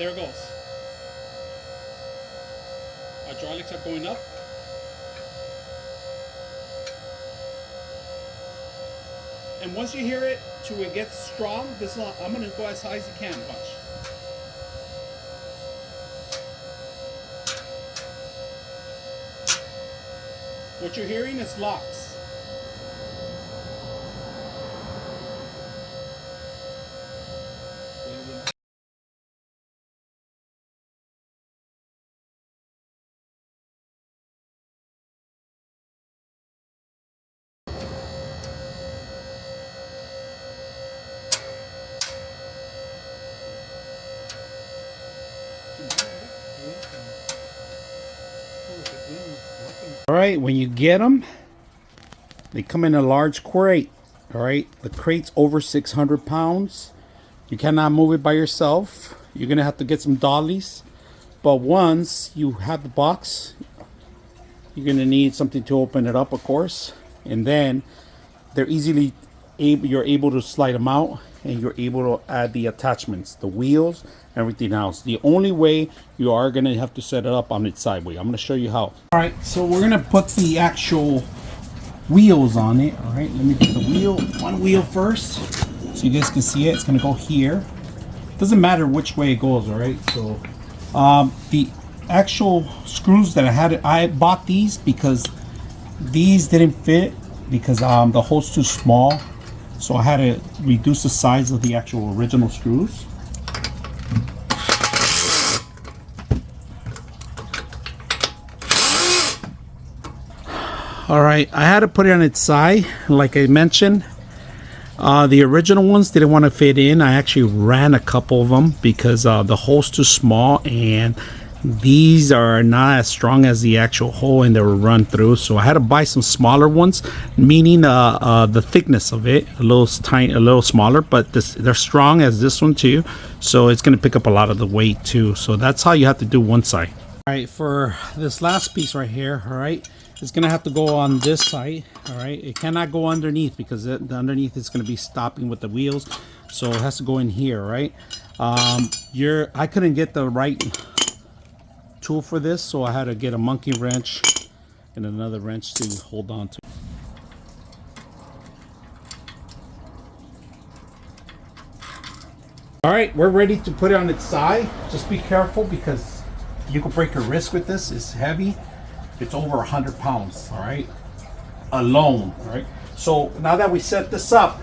there it goes. Hydraulics are going up. And once you hear it till it gets strong, this is, I'm going to go as high as you can. Watch. What you're hearing is locks. All right, when you get them, they come in a large crate. All right, the crate's over 600 pounds. You cannot move it by yourself. You're gonna have to get some dollies. But once you have the box, you're gonna need something to open it up, of course. And then they're easily able, you're able to slide them out, and you're able to add the attachments, the wheels, everything else. The only way you are gonna have to set it up on its side way. I'm gonna show you how. All right, so we're gonna put the actual wheels on it. All right, let me put the one wheel first, so you guys can see it. It's gonna go here. Doesn't matter which way it goes. All right, so the actual screws that I bought these because these didn't fit because the hole's too small, so I had to reduce the size of the actual original screws. All right, I had to put it on its side, like I mentioned. The original ones didn't want to fit in. I actually ran a couple of them because the hole's too small, and these are not as strong as the actual hole, and they were run through. So I had to buy some smaller ones, meaning the thickness of it a little tiny, a little smaller, but they're strong as this one too. So it's going to pick up a lot of the weight too. So that's how you have to do one side. All right, for this last piece right here, all right, it's gonna have to go on this side. All right, it cannot go underneath because the underneath is going to be stopping with the wheels, so it has to go in here. Right, I couldn't get the right tool for this, so I had to get a monkey wrench and another wrench to hold on to. All right, we're ready to put it on its side. Just be careful because you could break your wrist with this. It's heavy. It's over 100 pounds, all right, alone. All right, so now that we set this up,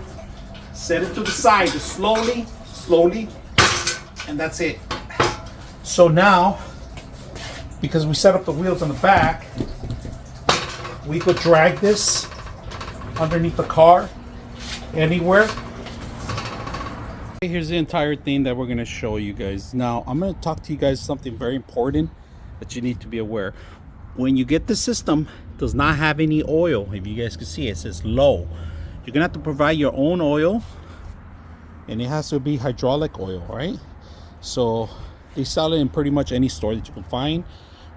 set it to the side, just slowly, and that's it. So now, because we set up the wheels on the back, we could drag this underneath the car anywhere. Here's the entire thing that we're going to show you guys. Now I'm going to talk to you guys something very important that you need to be aware. When you get the system, it does not have any oil. If you guys can see, it says low. You're gonna have to provide your own oil, and it has to be hydraulic oil. Right, so they sell it in pretty much any store that you can find.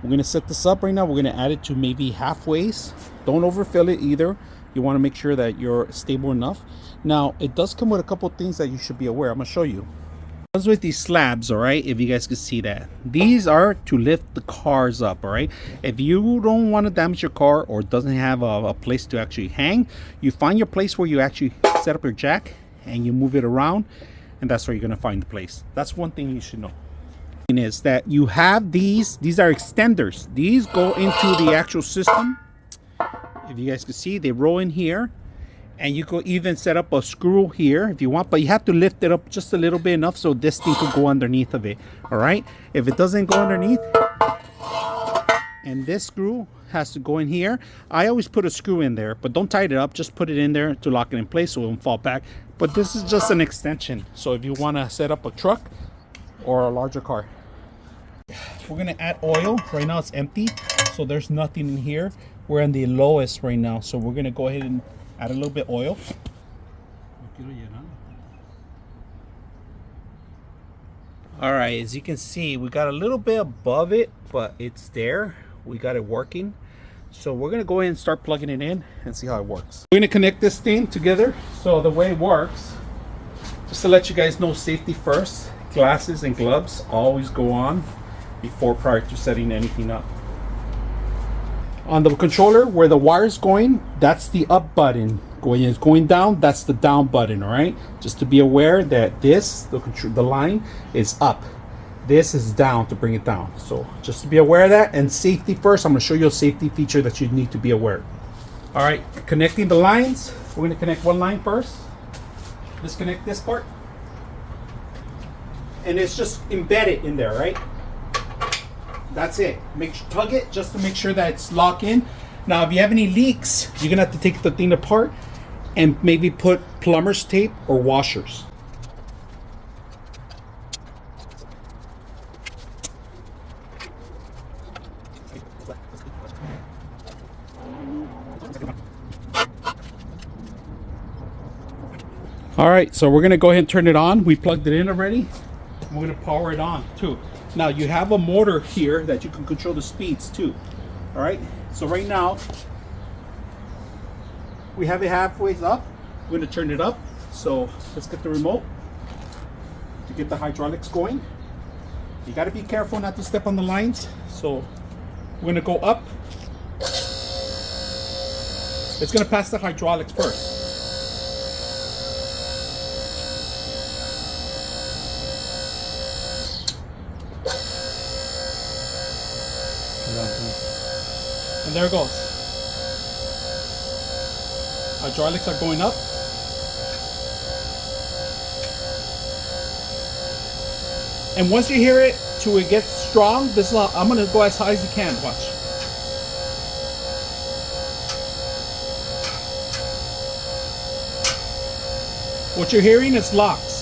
We're gonna set this up right now. We're gonna add it to maybe halfways. Don't overfill it either. You want to make sure that you're stable enough. Now it does come with a couple things that you should be aware. I'm gonna show you. Comes with these slabs, all right, if you guys can see that. These are to lift the cars up, all right. If you don't want to damage your car or doesn't have a place to actually hang, you find your place where you actually set up your jack and you move it around, and that's where you're going to find the place. That's one thing you should know. Is that you have these are extenders. These go into the actual system. If you guys can see, they roll in here. And you could even set up a screw here if you want, but you have to lift it up just a little bit enough so this thing could go underneath of it. All right, if it doesn't go underneath, and this screw has to go in here, I always put a screw in there, but don't tie it up, just put it in there to lock it in place so it won't fall back. But this is just an extension, so if you want to set up a truck or a larger car. We're gonna add oil. Right now it's empty, so there's nothing in here. We're in the lowest right now, so we're gonna go ahead and add a little bit of oil. All right, as you can see, we got a little bit above it, but it's there. We got it working. So we're gonna go ahead and start plugging it in and see how it works. We're gonna connect this thing together. So the way it works, just to let you guys know safety first, glasses and gloves always go on prior to setting anything up. On the controller, where the wire is going, that's the up button. When it's going down, that's the down button. All right, just to be aware that the line is up, this is down to bring it down. So just to be aware of that. And safety first, I'm going to show you a safety feature that you need to be aware. All right, connecting the lines, we're going to connect one line first. Disconnect this part, and it's just embedded in there, right? That's it. Tug it just to make sure that it's locked in. Now, if you have any leaks, you're gonna have to take the thing apart and maybe put plumber's tape or washers. All right, so we're gonna go ahead and turn it on. We plugged it in already. We're gonna power it on too. Now you have a motor here that you can control the speeds too. All right, so right now we have it halfway up. We're gonna turn it up. So let's get the remote to get the hydraulics going. You gotta be careful not to step on the lines. So we're gonna go up. It's gonna pass the hydraulics first. And there it goes. Hydraulics are going up. And once you hear it till it gets strong, this is I'm gonna go as high as you can. Watch. What you're hearing is locks.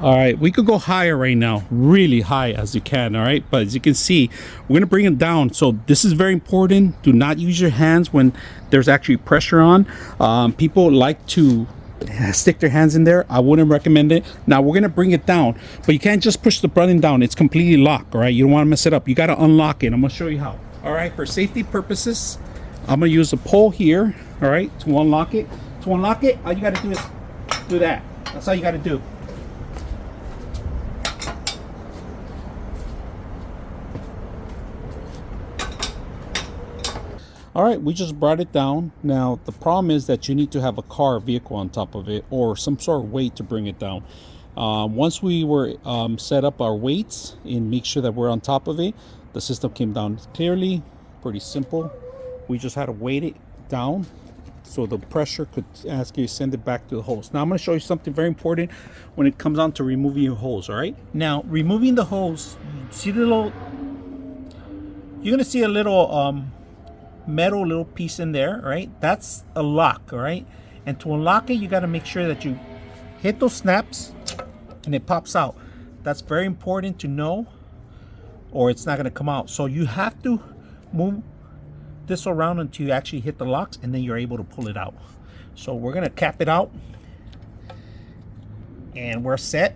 All right, we could go higher right now, really high as you can. All right, but as you can see, we're gonna bring it down. So this is very important. Do not use your hands when there's actually pressure on. People like to stick their hands in there. I wouldn't recommend it. Now we're gonna bring it down, but you can't just push the button down. It's completely locked. All right, you don't want to mess it up. You got to unlock it. I'm gonna show you how. All right, for safety purposes, I'm gonna use a pole here. All right, to unlock it. To unlock it, all you got to do is do that. That's all you got to do. All right, we just brought it down. Now the problem is that you need to have a car vehicle on top of it or some sort of weight to bring it down. Once we were set up our weights and make sure that we're on top of it, the system came down clearly. Pretty simple. We just had to weight it down so the pressure could actually send it back to the hose. Now I'm going to show you something very important when it comes on to removing your hose. All right, now removing the hose, see the little, you're going to see a little metal little piece in there, right? That's a lock. All right, and to unlock it, you got to make sure that you hit those snaps and it pops out. That's very important to know, or it's not going to come out. So you have to move this around until you actually hit the locks, and then you're able to pull it out. So we're going to cap it out and we're set.